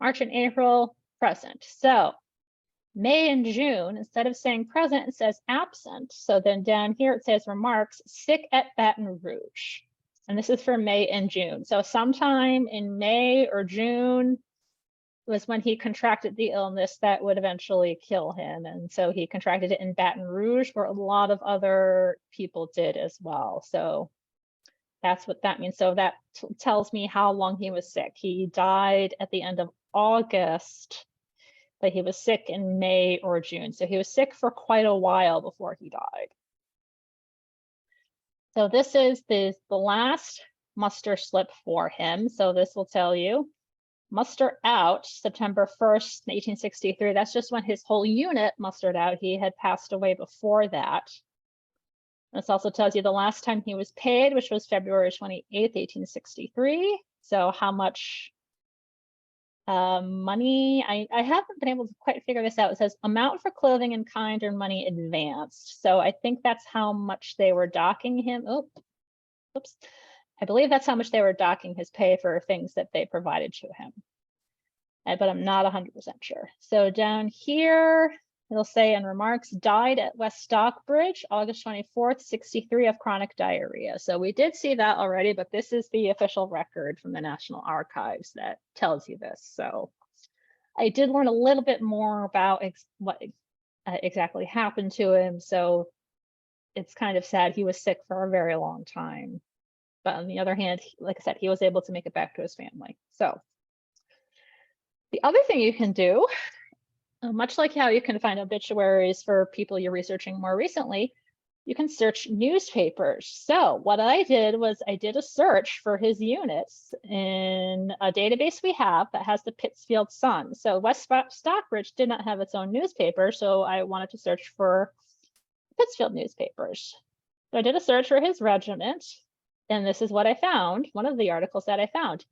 March and April, present. So May and June, instead of saying present, it says absent. So then down here it says remarks, sick at Baton Rouge. And this is for May and June. So sometime in May or June was when he contracted the illness that would eventually kill him. And so he contracted it in Baton Rouge, where a lot of other people did as well. So that's what that means. So that tells me how long he was sick. He died at the end of August, but he was sick in May or June. So he was sick for quite a while before he died. So this is the last muster slip for him. So this will tell you, muster out September 1st, 1863. That's just when his whole unit mustered out. He had passed away before that. This also tells you the last time he was paid, which was February 28th, 1863. So how much money, I haven't been able to quite figure this out. It says amount for clothing in kind or money advanced. So I think that's how much they were docking him. Oops. I believe that's how much they were docking his pay for things that they provided to him. But I'm not 100% sure. So down here, it'll say in remarks, died at West Stockbridge, August 24th, 63 of chronic diarrhea. So we did see that already, but this is the official record from the National Archives that tells you this. So I did learn a little bit more about what exactly happened to him. So it's kind of sad. He was sick for a very long time. But on the other hand, like I said, he was able to make it back to his family. So the other thing you can do, much like how you can find obituaries for people you're researching more recently, you can search newspapers. So what I did was I did a search for his units in a database we have that has the Pittsfield Sun. So West Stockbridge did not have its own newspaper, so I wanted to search for Pittsfield newspapers. So I did a search for his regiment, and this is what I found, one of the articles that I found.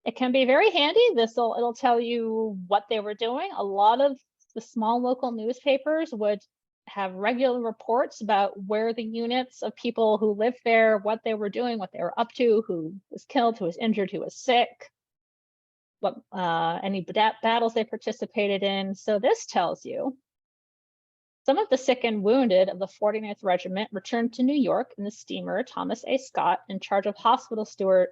It can be very handy. It'll tell you what they were doing. A lot of the small local newspapers would have regular reports about where the units of people who lived there, what they were doing, what they were up to, who was killed, who was injured, who was sick, what any battles they participated in. So this tells you some of the sick and wounded of the 49th Regiment returned to New York in the steamer Thomas A. Scott in charge of hospital steward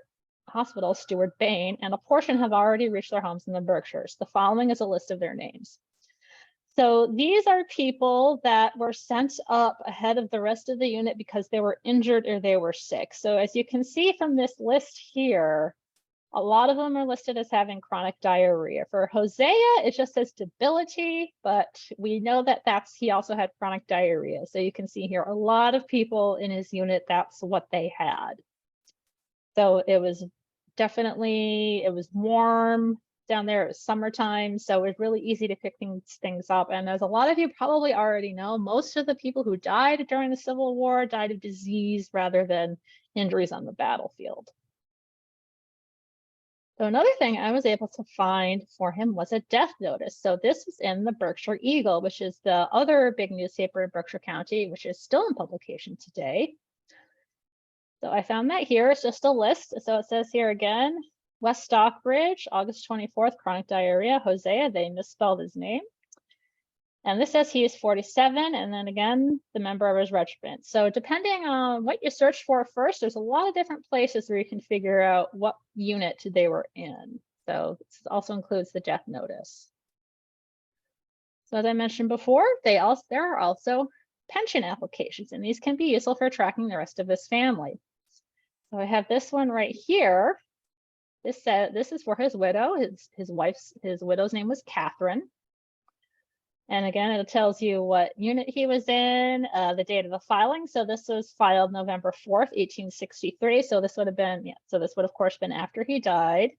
Bain, and a portion have already reached their homes in the Berkshires. The following is a list of their names. So these are people that were sent up ahead of the rest of the unit because they were injured or they were sick. So as you can see from this list here, a lot of them are listed as having chronic diarrhea. For Hosea, it just says debility, but we know that he also had chronic diarrhea. So you can see here, a lot of people in his unit, that's what they had. So it was warm down there. It was summertime, so it was really easy to pick things up. And as a lot of you probably already know, most of the people who died during the Civil War died of disease rather than injuries on the battlefield. So another thing I was able to find for him was a death notice. So this was in the Berkshire Eagle, which is the other big newspaper in Berkshire County, which is still in publication today. So I found that here. It's just a list. So it says here again, West Stockbridge, August 24th, chronic diarrhea. Hosea, they misspelled his name. And this says he is 47, and then again, the member of his regiment. So depending on what you search for first, there's a lot of different places where you can figure out what unit they were in. So this also includes the death notice. So as I mentioned before, there are also pension applications, and these can be useful for tracking the rest of his family. So I have this one right here. This is for his widow. His widow's name was Catherine. And again, it tells you what unit he was in, the date of the filing. So this was filed November 4th, 1863. So this would have been, yeah, so this would of course been after he died.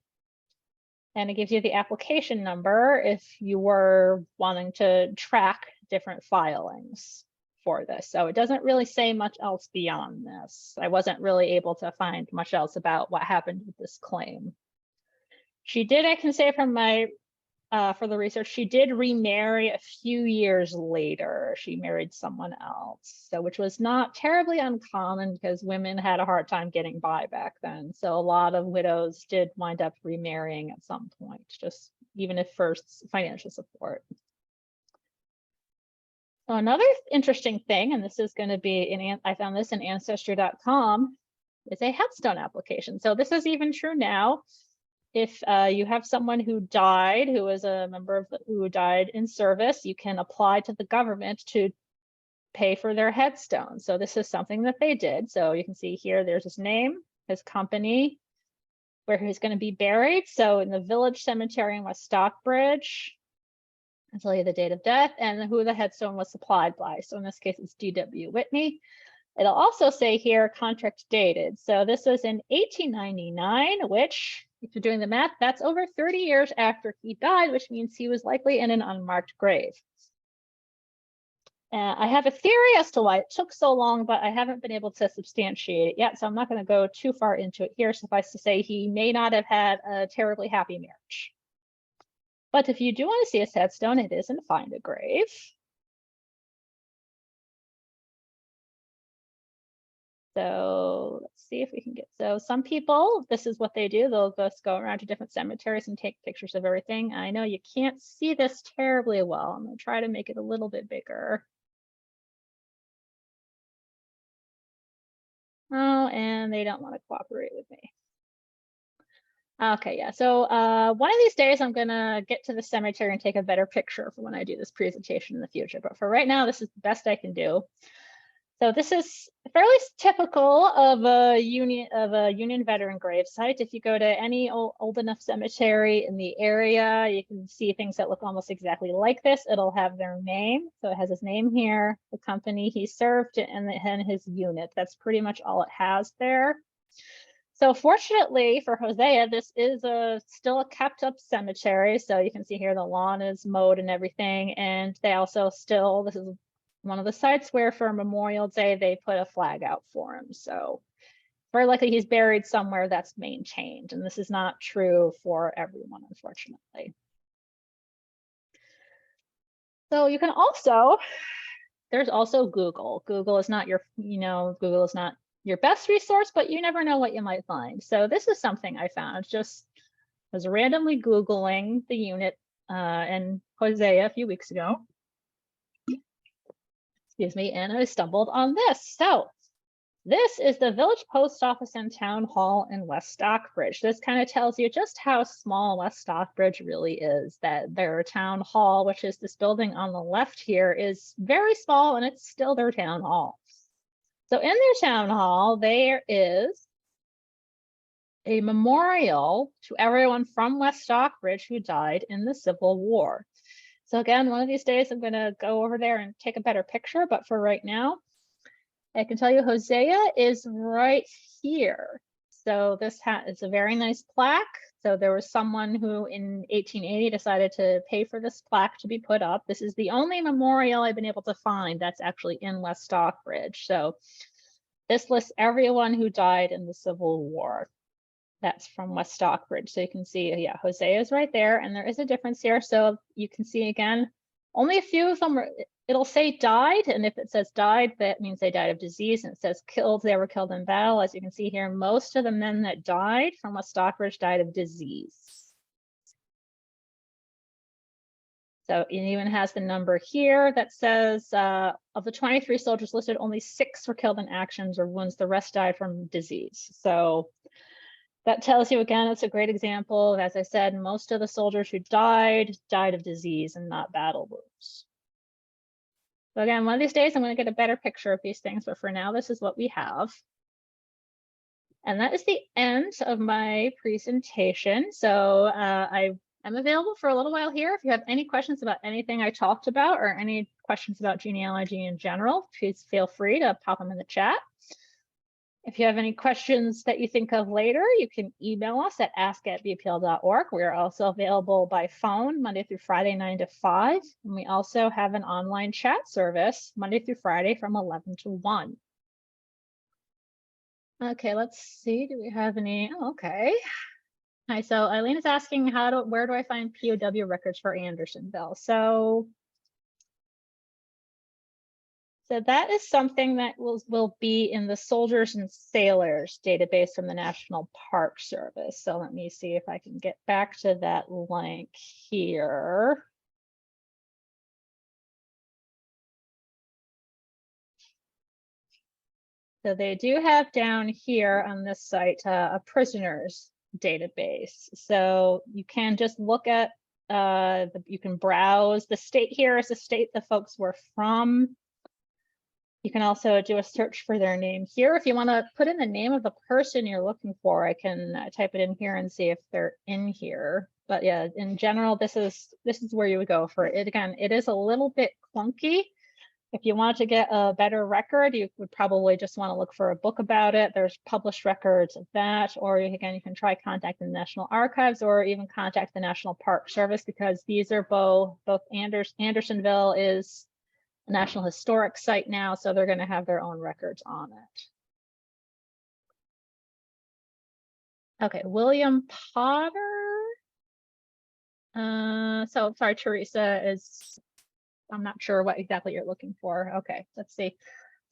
And it gives you the application number if you were wanting to track different filings for this. So it doesn't really say much else beyond this. I wasn't really able to find much else about what happened with this claim. She did, I can say from my for the research, she did remarry a few years later. She married someone else, so which was not terribly uncommon because women had a hard time getting by back then. So a lot of widows did wind up remarrying at some point, just even if first financial support. So another interesting thing, and this is going to be I found this in Ancestry.com, is a headstone application. So this is even true now. If you have someone who died, who was a member of who died in service, you can apply to the government to pay for their headstone. So this is something that they did. So you can see here, there's his name, his company, where he's going to be buried. So in the village cemetery in West Stockbridge, I'll tell you the date of death and who the headstone was supplied by. So in this case, it's D.W. Whitney. It'll also say here contract dated. So this was in 1899, which, if you're doing the math, that's over 30 years after he died, which means he was likely in an unmarked grave. I have a theory as to why it took so long, but I haven't been able to substantiate it yet, so I'm not going to go too far into it here. Suffice to say, he may not have had a terribly happy marriage. But if you do want to see his headstone, it is in Find a Grave. So let's see if we can get, so some people, this is what they do. They'll just go around to different cemeteries and take pictures of everything. I know you can't see this terribly well. I'm going to try to make it a little bit bigger. Oh, and they don't want to cooperate with me. Okay, yeah. So one of these days I'm gonna get to the cemetery and take a better picture for when I do this presentation in the future. But for right now, this is the best I can do. So this is fairly typical of a Union veteran grave site. If you go to any old enough cemetery in the area, you can see things that look almost exactly like this. It'll have their name. So it has his name here, the company he served, and his unit. That's pretty much all it has there. So fortunately for Hosea, this is still a kept up cemetery. So you can see here the lawn is mowed and everything. And they also still, this is one of the sites where for Memorial Day, they put a flag out for him. So very likely he's buried somewhere that's maintained. And this is not true for everyone, unfortunately. So you can also, there's also Google. Google is not your, Google is not your best resource, but you never know what you might find. So this is something I found, just was randomly Googling the unit in Hosea a few weeks ago. Excuse me, and I stumbled on this. So this is the village post office and town hall in West Stockbridge. This kind of tells you just how small West Stockbridge really is, that their town hall, which is this building on the left here, is very small and it's still their town hall. So in their town hall, there is a memorial to everyone from West Stockbridge who died in the Civil War. So again, one of these days I'm going to go over there and take a better picture, but for right now, I can tell you Hosea is right here. So this is a very nice plaque. So there was someone who in 1880 decided to pay for this plaque to be put up. This is the only memorial I've been able to find that's actually in West Stockbridge. So this lists everyone who died in the Civil War. That's from West Stockbridge. So you can see, yeah, Hosea is right there. And there is a difference here. So you can see again, only a few of them it'll say died. And if it says died, that means they died of disease. And it says killed, they were killed in battle. As you can see here, most of the men that died from West Stockbridge died of disease. So it even has the number here that says of the 23 soldiers listed, only 6 were killed in actions or wounds. The rest died from disease. So that tells you, again, it's a great example. As I said, most of the soldiers who died of disease and not battle wounds. So again, one of these days, I'm going to get a better picture of these things. But for now, this is what we have. And that is the end of my presentation. So I I'm available for a little while here. If you have any questions about anything I talked about or any questions about genealogy in general, please feel free to pop them in the chat. If you have any questions that you think of later, you can email us at ask@bpl.org. We are also available by phone Monday through Friday, 9 to 5. And we also have an online chat service Monday through Friday from 11 to 1. Okay, let's see. Do we have any? Oh, okay. Hi, so Eileen is asking where do I find POW records for Andersonville? So that is something that will be in the Soldiers and Sailors database from the National Park Service. So let me see if I can get back to that link here. So they do have down here on this site a prisoners database. So you can just look at you can browse. The state here is the state the folks were from. You can also do a search for their name here. If you want to put in the name of the person you're looking for, I can type it in here and see if they're in here. But yeah, in general, this is where you would go for it. Again, it is a little bit clunky. If you want to get a better record, you would probably just want to look for a book about it. There's published records of that, or again, you can try contacting the National Archives or even contact the National Park Service, because these are both Andersonville is a National Historic Site now, so they're going to have their own records on it. Okay, William Potter. So sorry, Teresa is, I'm not sure what exactly you're looking for. Okay, let's see.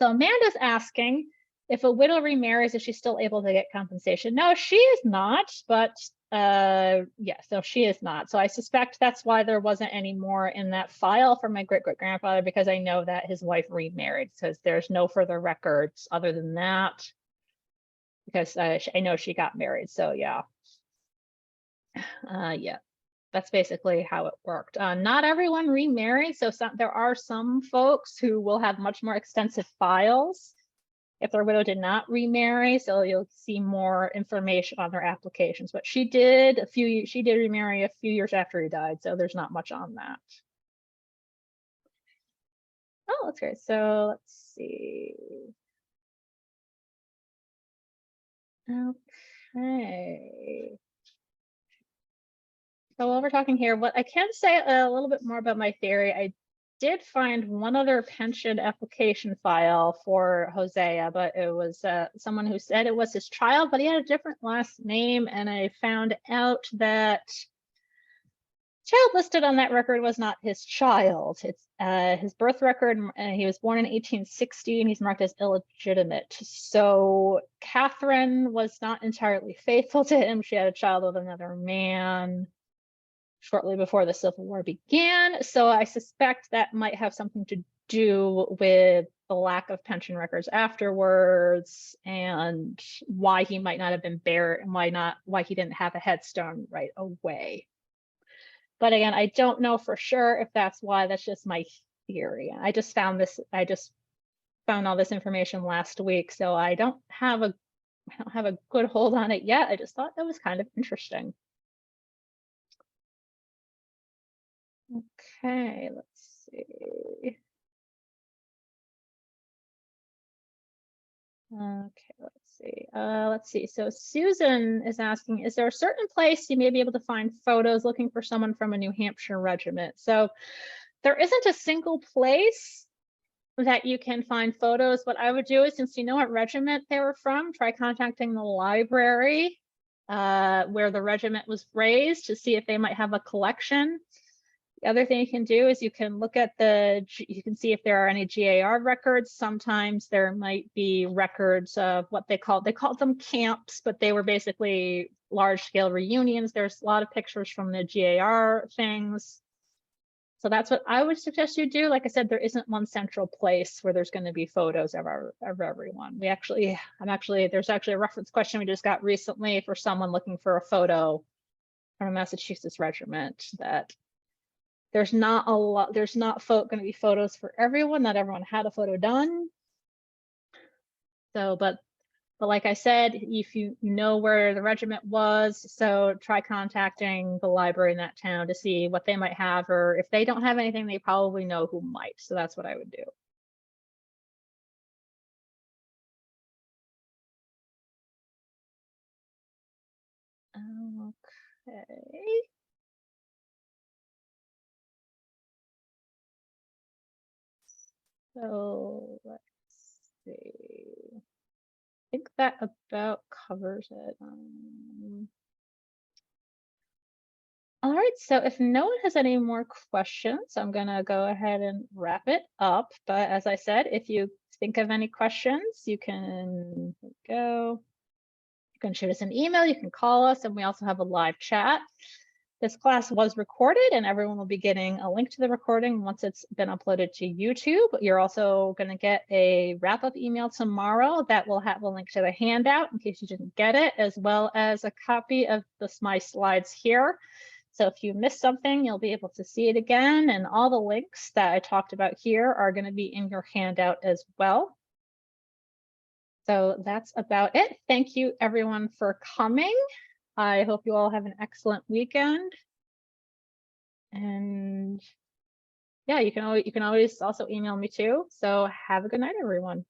So Amanda's asking, if a widow remarries, is she still able to get compensation? No, she is not, but yeah, so she is not. So I suspect that's why there wasn't any more in that file for my great-great-grandfather, because I know that his wife remarried, because there's no further records other than that, because I know she got married. So yeah. Yeah, that's basically how it worked. Not everyone remarried. So there are some folks who will have much more extensive files if their widow did not remarry. So you'll see more information on their applications. But she did remarry a few years after he died. So there's not much on that. Oh, that's great. So let's see. Okay. So while we're talking here, what I can say a little bit more about my theory, I did find one other pension application file for Hosea, but it was someone who said it was his child, but he had a different last name, and I found out that child listed on that record was not his child. It's his birth record, and he was born in 1860, and he's marked as illegitimate. So Catherine was not entirely faithful to him. She had a child with another man shortly before the Civil War began. So I suspect that might have something to do with the lack of pension records afterwards, and why he might not have been buried, and why he didn't have a headstone right away. But again, I don't know for sure if that's why. That's just my theory. I just found all this information last week, so I don't have a good hold on it yet. I just thought that was kind of interesting. Okay, let's see. Okay, let's see. So Susan is asking, is there a certain place you may be able to find photos looking for someone from a New Hampshire regiment? So there isn't a single place that you can find photos. What I would do is, since you know what regiment they were from, try contacting the library where the regiment was raised to see if they might have a collection. The other thing you can do is you can look at you can see if there are any GAR records. Sometimes there might be records of what they called them camps, but they were basically large scale reunions. There's a lot of pictures from the GAR things. So that's what I would suggest you do. Like I said, there isn't one central place where there's going to be photos of everyone. There's actually a reference question we just got recently for someone looking for a photo from a Massachusetts regiment, that there's not going to be photos for everyone. Not everyone had a photo done. So, but But like I said, if you know where the regiment was, so try contacting the library in that town to see what they might have, or if they don't have anything, they probably know who might. So that's what I would do. Okay. So let's see. I think that about covers it. All right, so if no one has any more questions, I'm gonna go ahead and wrap it up. But as I said, if you think of any questions, you can go. You can shoot us an email, you can call us, and we also have a live chat. This class was recorded and everyone will be getting a link to the recording once it's been uploaded to YouTube. You're also going to get a wrap-up email tomorrow that will have a link to the handout in case you didn't get it, as well as a copy of my slides here. So if you missed something, you'll be able to see it again, and all the links that I talked about here are going to be in your handout as well. So that's about it. Thank you everyone for coming. I hope you all have an excellent weekend. And yeah, you can always also email me too. So have a good night, everyone.